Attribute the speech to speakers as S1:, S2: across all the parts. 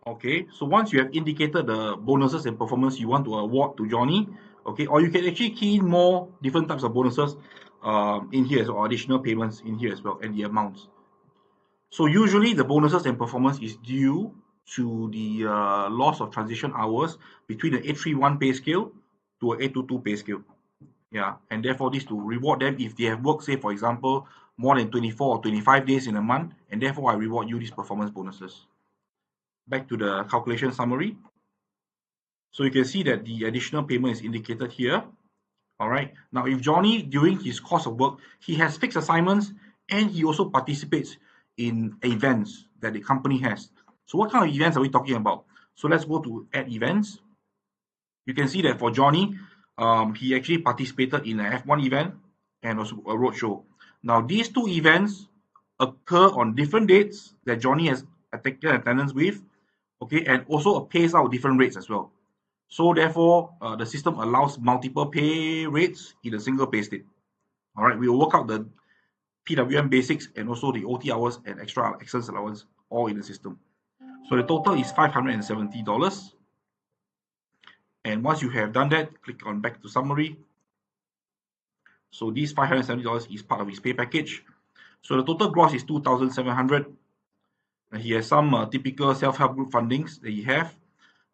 S1: Okay, so once you have indicated the bonuses and performance you want to award to Johnny, okay, or you can actually key in more different types of bonuses in here as well, or additional payments in here as well, and the amounts. So usually the bonuses and performance is due to the loss of transition hours between the 831 pay scale to an 822 pay scale. Yeah, and therefore this to reward them if they have worked, say for example, more than 24 or 25 days in a month, and therefore I reward you these performance bonuses. Back to the calculation summary. So you can see that the additional payment is indicated here. All right. Now, if Johnny, during his course of work, he has fixed assignments and he also participates in events that the company has. So what kind of events are we talking about? So let's go to add events. You can see that for Johnny, he actually participated in an F1 event and also a roadshow. Now, these two events occur on different dates that Johnny has taken attendance with, okay, and also pays out different rates as well. So therefore, the system allows multiple pay rates in a single pay slip. All right, we will work out the PWM basics and also the OT hours and extra excellence allowance all in the system. So the total is $570. And once you have done that, click on back to summary. So this $570 is part of his pay package. So the total gross is $2,700. He has some typical self-help group fundings that he have.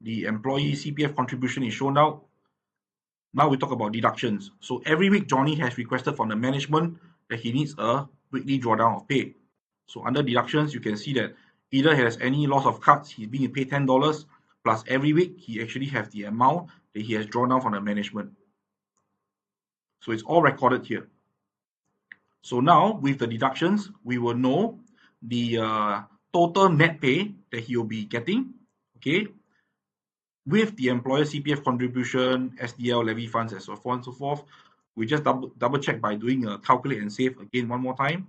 S1: The employee CPF contribution is shown out. Now we talk about deductions. So every week, Johnny has requested from the management that he needs a weekly drawdown of pay. So under deductions, you can see that either he has any loss of cuts, he's being paid $10, plus every week he actually has the amount that he has drawn down from the management. So it's all recorded here. So now with the deductions, we will know the total net pay that he will be getting, okay, with the employer CPF contribution, SDL, levy funds, and so forth and so forth. We just double check by doing a calculate and save again one more time.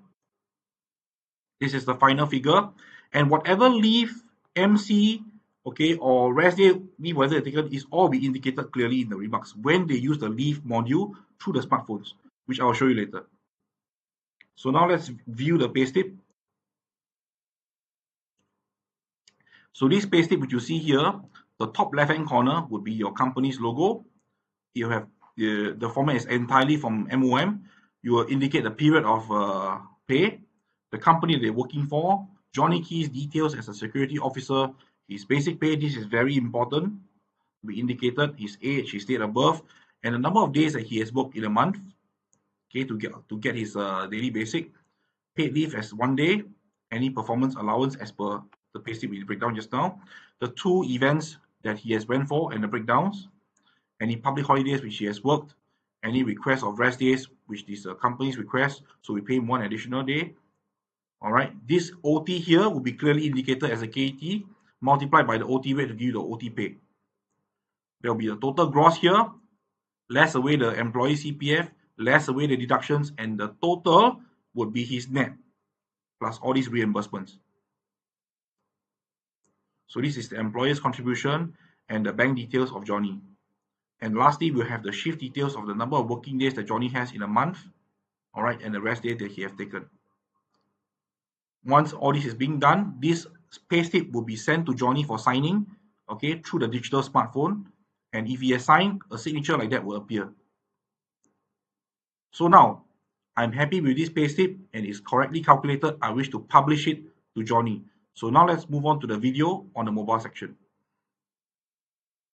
S1: This is the final figure, and whatever leave, MC, okay, or rest day leave whether taken is all be indicated clearly in the remarks when they use the leave module through the smartphones, which I'll show you later. So now let's view the payslip. So this payslip which you see here, the top left-hand corner would be your company's logo. You have the format is entirely from MOM. You will indicate the period of pay, the company they're working for, Johnny Key's details as a security officer, his basic pay. This is very important. We indicated his age, his date of birth, and the number of days that he has worked in a month. Okay, to get his daily basic. Paid leave as 1 day. Any performance allowance as per the payslip we break down just now. The 2 events that he has went for and the breakdowns. Any public holidays which he has worked, any request of rest days which is the company's request, so we pay him 1 additional day. All right, this OT here will be clearly indicated as a KT multiplied by the OT rate to give you the OT pay. There will be the total gross here, less away the employee CPF, less away the deductions, and the total would be his net plus all these reimbursements. So this is the employer's contribution and the bank details of Johnny. And lastly, we'll have the shift details of the number of working days that Johnny has in a month, all right, and the rest day that he has taken. Once all this is being done, this payslip will be sent to Johnny for signing, okay, through the digital smartphone. And if he has signed, a signature like that will appear. So now, I'm happy with this payslip and it's correctly calculated. I wish to publish it to Johnny. So now let's move on to the video on the mobile section.